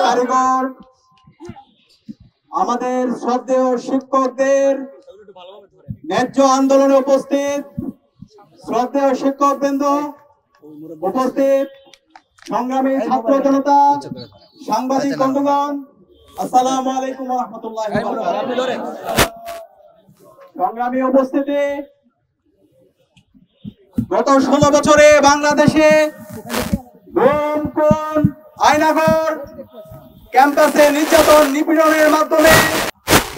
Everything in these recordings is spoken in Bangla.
কারিগর আমাদের শ্রদ্ধেয় শিক্ষকদের ন্যায্য আন্দোলনে উপস্থিত শ্রদ্ধেয় শিক্ষকবৃন্দ উপস্থিত সংগ্রামী ছাত্র জনতা সাংবাদিক বন্ধুগণ আসসালামু আলাইকুম ওয়া রাহমাতুল্লাহি ওয়া বারাকাতুহু। সংগ্রামী উপস্থিতি, গত 16 বছরে বাংলাদেশে গুম, খুন, আয়নাঘর, ক্যাম্পাসে নির্যাতন নিপীড়নের মাধ্যমে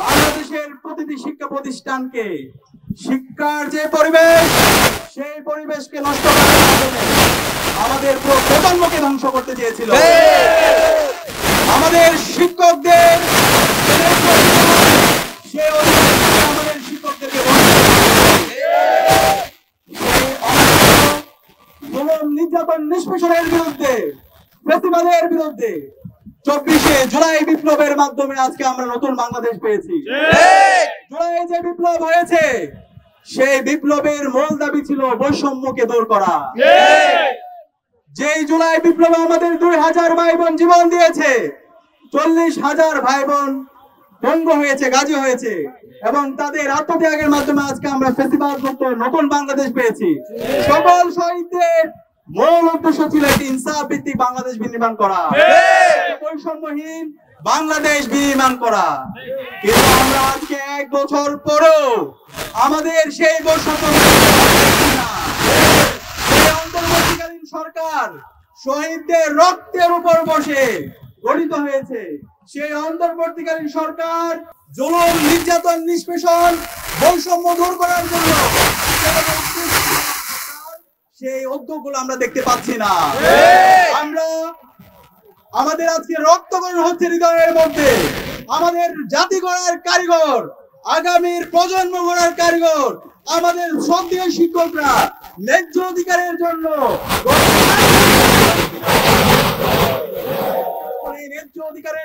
বাংলাদেশের প্রতিটি শিক্ষা প্রতিষ্ঠানকে শিক্ষার যে পরিবেশ সেই পরিবেশকে নষ্ট করার মাধ্যমে আমাদের পুরো প্রজন্মকে ধ্বংস করতে চেয়েছিল। আমাদের শিক্ষকদের আমাদের শিক্ষকদেরকে নির্যাতন নিষ্পেষণের বিরুদ্ধে, ফ্যাসিবাদের বিরুদ্ধে 24শে জুলাই বিপ্লবের মাধ্যমে আজকে আমরা নতুন বাংলাদেশ পেয়েছি। জুলাই যে বিপ্লব হয়েছে সেই বিপ্লবের মূল দাবি ছিল বৈষম্যকে দূর করা। যেই জুলাই বিপ্লবে আমাদের 2000 ভাই বোন জীবন দিয়েছে, 40,000 ভাই বোন বঙ্গ হয়েছে, গাজী হয়েছে এবং তাদের আত্মত্যাগের মাধ্যমে আজকে আমরা ফ্যাসিবাদ মুক্ত নতুন বাংলাদেশ পেয়েছি। সকল শহীদদের মূল উদ্দেশ্য ছিল একটি ইনসাফ ভিত্তিক বাংলাদেশ বিনির্মাণ করা, বৈষম্যহীন বাংলাদেশ বিনির্মাণ করা। কিন্তু আমরা আজকে 1 বছর পরেও আমাদের সেই বৈষম্য অন্তর্বর্তীকালীন সরকার শহীদদের রক্তের উপর বসে গঠিত হয়েছে। সেই অন্তর্বর্তীকালীন সরকার জুলুম, নির্যাতন, নিষ্পেষণ, বৈষম্য দূর করার জন্য সেই উদ্যোগগুলো আমরা দেখতে পাচ্ছি না। আমরা আমাদের আজকে রক্তকরণ হচ্ছে হৃদয়ের মধ্যে। আমাদের জাতি গড়ার কারিগর, আগামীর প্রজন্ম গড়ার কারিগর, আমাদের শ্রদ্ধেয় শিক্ষকরা ন্যায্য অধিকারের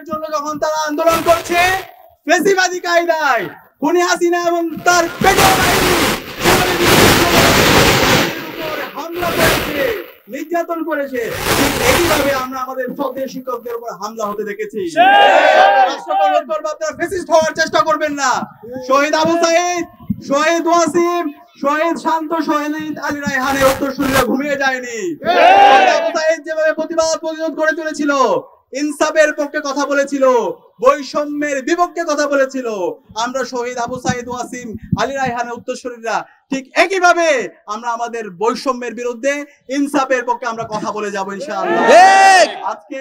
জন্য যখন তারা আন্দোলন করছে, ফ্যাসিবাদী কায়দায় খুনি হাসিনা এবং তার পেটের বাহিনী হামলা করেছে, নির্যাতন করেছে। একইভাবে আমরা আমাদের শ্রদ্ধেয় শিক্ষকদের উপর হামলা হতে দেখেছি। আপনারা ফ্যাসিস্ট হওয়ার চেষ্টা করবেন না। শহীদ আবু সাঈদ, শহীদ ওয়াসিম, শহীদ শান্ত, শহীদ আলী রায়হানের উত্তরসূরিরা ঘুমিয়ে যায়নি। আবু সাঈদ যেভাবে প্রতিরোধ করে চলেছিল, ইনসাফের পক্ষে কথা বলেছিল, বৈষম্যের বিপক্ষে কথা বলেছিল, আমরা শহীদ আবু সাঈদ, ওয়াসিম, আলী রায়হানের উত্তরসূরিরা ঠিক একইভাবে আমরা আমাদের বৈষম্যের বিরুদ্ধে, ইনসাফের পক্ষে আমরা কথা বলে যাব ইনশাআল্লাহ। আজকে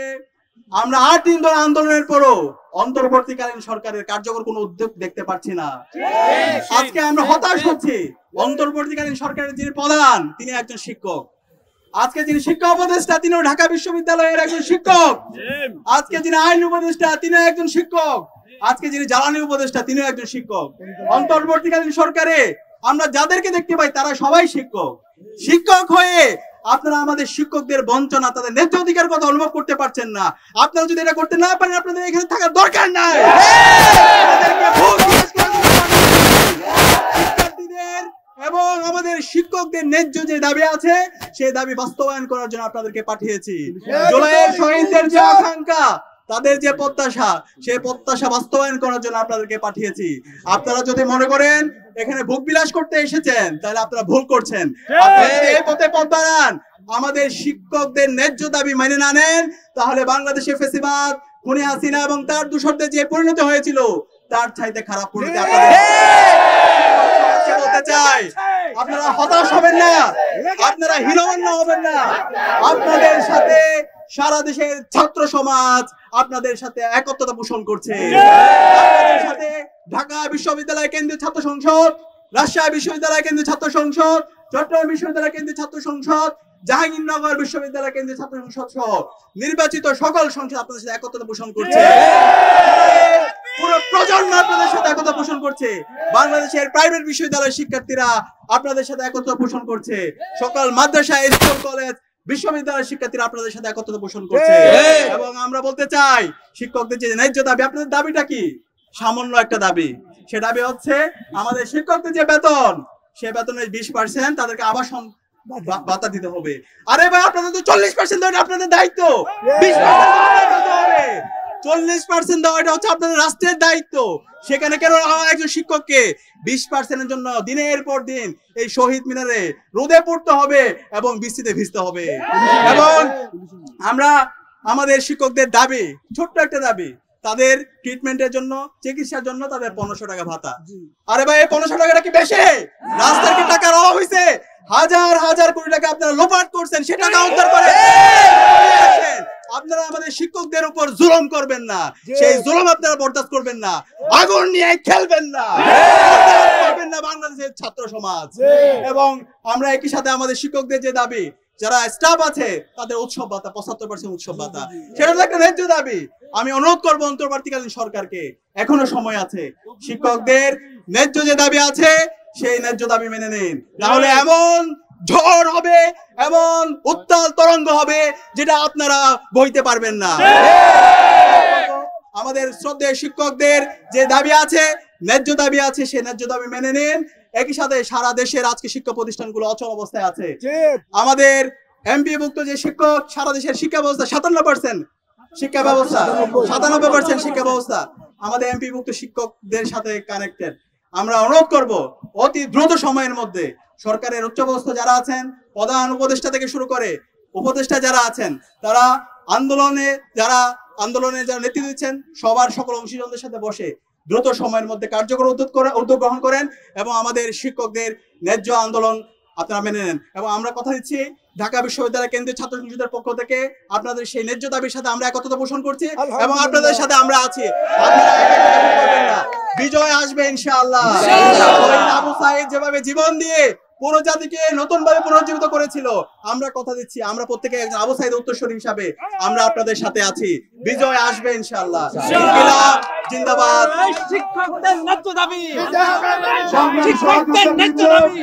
আমরা 8 দিন ধরে আন্দোলনের পরও অন্তর্বর্তীকালীন সরকারের কার্যকর কোনো উদ্যোগ দেখতে পাচ্ছি না। আজকে আমরা হতাশ হচ্ছি। অন্তর্বর্তীকালীন সরকারের যিনি প্রধান তিনি একজন শিক্ষক। আজকে যিনি শিক্ষা উপদেষ্টা তিনিও ঢাকা বিশ্ববিদ্যালয়ের একজন শিক্ষক। আজকে যিনি আইন উপদেষ্টা তিনিও একজন শিক্ষক। আজকে যিনি জ্বালানি উপদেষ্টা তিনিও একজন শিক্ষক। অন্তর্বর্তীকালীন সরকারে আমরা যাদেরকে দেখতে পাই তারা সবাই শিক্ষক। শিক্ষক হয়ে আপনারা আমাদের শিক্ষকদের বঞ্চনা, তাদের ন্যায্য অধিকার কথা অনুভব করতে পারছেন না। আপনারা যদি এটা করতে না পারেন আপনাদের এখানে থাকার দরকার নাই। শিক্ষার্থীদের এবং আমাদের শিক্ষকদের ন্যায্য যে দাবি আছে সেই দাবি বাস্তবায়ন করার জন্য আপনাদেরকে পাঠিয়েছি। জুলাইয়ের শহীদদের যে আকাঙ্ক্ষা, তাদের যে প্রত্যাশা, সেই প্রত্যাশা বাস্তবায়ন করার জন্য আপনাদেরকে পাঠিয়েছি। আপনারা যদি মনে করেন এখানে ভোগ বিলাস করতে এসেছেন তাহলে আপনারা ভুল করছেন। এই পথে পথ বাড়ান। আমাদের শিক্ষকদের ন্যায্য দাবি মেনে না নেন তাহলে বাংলাদেশে ফ্যাসিবাদ, খুনি হাসিনা এবং তার দূষরদের যে পরিণতি হয়েছিল তার চাইতে খারাপ পরিণতি আপনাদের বলতে চাই। আপনারা হতাশ হবেন না, আপনারা হীনমন্য হবেন না। আপনাদের সাথে সারা দেশের ছাত্র সমাজ আপনাদের সাথে একত্রতা পোষণ করছে। আপনাদের সাথে ঢাকা বিশ্ববিদ্যালয় কেন্দ্রীয় ছাত্র সংসদ, রাজশাহী বিশ্ববিদ্যালয় কেন্দ্রীয় ছাত্র সংসদ, চট্টগ্রাম বিশ্ববিদ্যালয় কেন্দ্রীয় ছাত্র সংসদ, জাহাঙ্গীরনগর বিশ্ববিদ্যালয় কেন্দ্রীয় ছাত্র সংসদ সহ নির্বাচিত সকল সংসদ আপনাদের সাথে একত্রতা পোষণ করছে। পুরো প্রজন্ম আপনাদের সাথে একতা পোষণ করছে। বাংলাদেশের প্রাইভেট বিশ্ববিদ্যালয়ের শিক্ষার্থীরা আপনাদের সাথে একতা পোষণ করছে। সকল মাদ্রাসা, স্কুল, কলেজ, বিশ্ববিদ্যালয়ের শিক্ষার্থীরা আপনাদের সাথে একতা পোষণ করছে। এবং আমরা বলতে চাই শিক্ষকদের যে ন্যায্য দাবি, আপনাদের দাবিটা কি? সামান্য একটা দাবি। সে দাবি হচ্ছে আমাদের শিক্ষকদের যে বেতন, সে বেতনের 20% তাদেরকে আবাসন ভাতা দিতে হবে। আরে ভাই আপনাদের তো 40% দেওয়া আপনাদের দায়িত্ব, 20% হবে, 40% দেওয়া এটা হচ্ছে আপনাদের রাষ্ট্রের দায়িত্ব। সেখানে কেন একজন শিক্ষককে 20%-এর জন্য দিনের পর দিন এই শহীদ মিনারে রোদে পড়তে হবে এবং বৃষ্টিতে ভিজতে হবে? এবং আমরা আমাদের শিক্ষকদের দাবি, ছোট্ট একটা দাবি, তাদের ট্রিটমেন্টের জন্য, চিকিৎসার জন্য তাদের 1500 টাকা ভাতা। আরে ভাই 1500 টাকাটা কি বেশি? রাস্তার কি টাকার অভাব হয়েছে? হাজার হাজার কোটি টাকা আপনারা লোপাট করছেন, সে টাকা উদ্ধার করে আপনারা আমাদের শিক্ষকদের উপর জুলুম করবেন না, সেই জুলুম আপনারা বরদাস্ত করবেন না, আগুন নিয়ে খেলবেন না, করবেন না বাংলাদেশের ছাত্র সমাজ। এবং আমরা একই সাথে আমাদের শিক্ষকদের যে দাবি, যারা স্টাফ আছে তাদের উৎসব ভাতা, 75% উৎসব ভাতা, সেটা তো একটা ন্যায্য দাবি। আমি অনুরোধ করবো অন্তর্বর্তীকালীন সরকারকে, এখনো সময় আছে, শিক্ষকদের ন্যায্য যে দাবি আছে সেই ন্যায্য দাবি মেনে নিন, তাহলে এমন ঝড় হবে, এমন উত্তাল তরঙ্গ হবে যেটা আপনারা বইতে পারবেন না। আমাদের শ্রদ্ধেয় শিক্ষকদের যে দাবি আছে, ন্যায্য দাবি আছে, সেই ন্যায্য দাবি মেনে নিন। একই সাথে সারা দেশের আজকে শিক্ষা প্রতিষ্ঠানগুলো অচল অবস্থায় আছে। আমাদের এমপিভুক্ত যে শিক্ষক, সারা দেশের শিক্ষা ব্যবস্থা 57% শিক্ষা ব্যবস্থা, 97% শিক্ষা ব্যবস্থা আমাদের এমপিভুক্ত শিক্ষকদের সাথে কানেক্টেড। আমরা অনুরোধ করব অতি দ্রুত সময়ের মধ্যে সরকারের উচ্চপদস্থ যারা আছেন, প্রধান উপদেষ্টা থেকে শুরু করে উপদেষ্টা যারা আছেন, তারা যারা নেতৃত্ব দিচ্ছেন, সবার সকল অংশীদারদের সাথে বসে দ্রুত সময়ের মধ্যে কার্যকর উদ্যোগ গ্রহণ করেন এবং আমাদের শিক্ষকদের ন্যায্য আন্দোলন আপনারা মেনে নেন। এবং আমরা কথা দিচ্ছি, ঢাকা বিশ্ববিদ্যালয় কেন্দ্রীয় ছাত্র সংসদের পক্ষ থেকে আপনাদের সেই ন্যায্য দাবির সাথে আমরা একত্রতা পোষণ করছি এবং আপনাদের সাথে আমরা আছি। বিজয় আসবে ইনশাআল্লাহ। আবু সাঈদ যেভাবে জীবন দিয়ে পুরো জাতিকে নতুন ভাবে পুনর্জীবিত করেছিল, আমরা কথা দিচ্ছি, আমরা প্রত্যেকে একজন আবু সাঈদ উত্তরসূরি হিসাবে আমরা আপনাদের সাথে আছি। বিজয় আসবে ইনশাআল্লাহ। জিন্দাবাদ। শিক্ষকদের ন্যায্য দাবি, শিক্ষকদের ন্যায্য দাবি।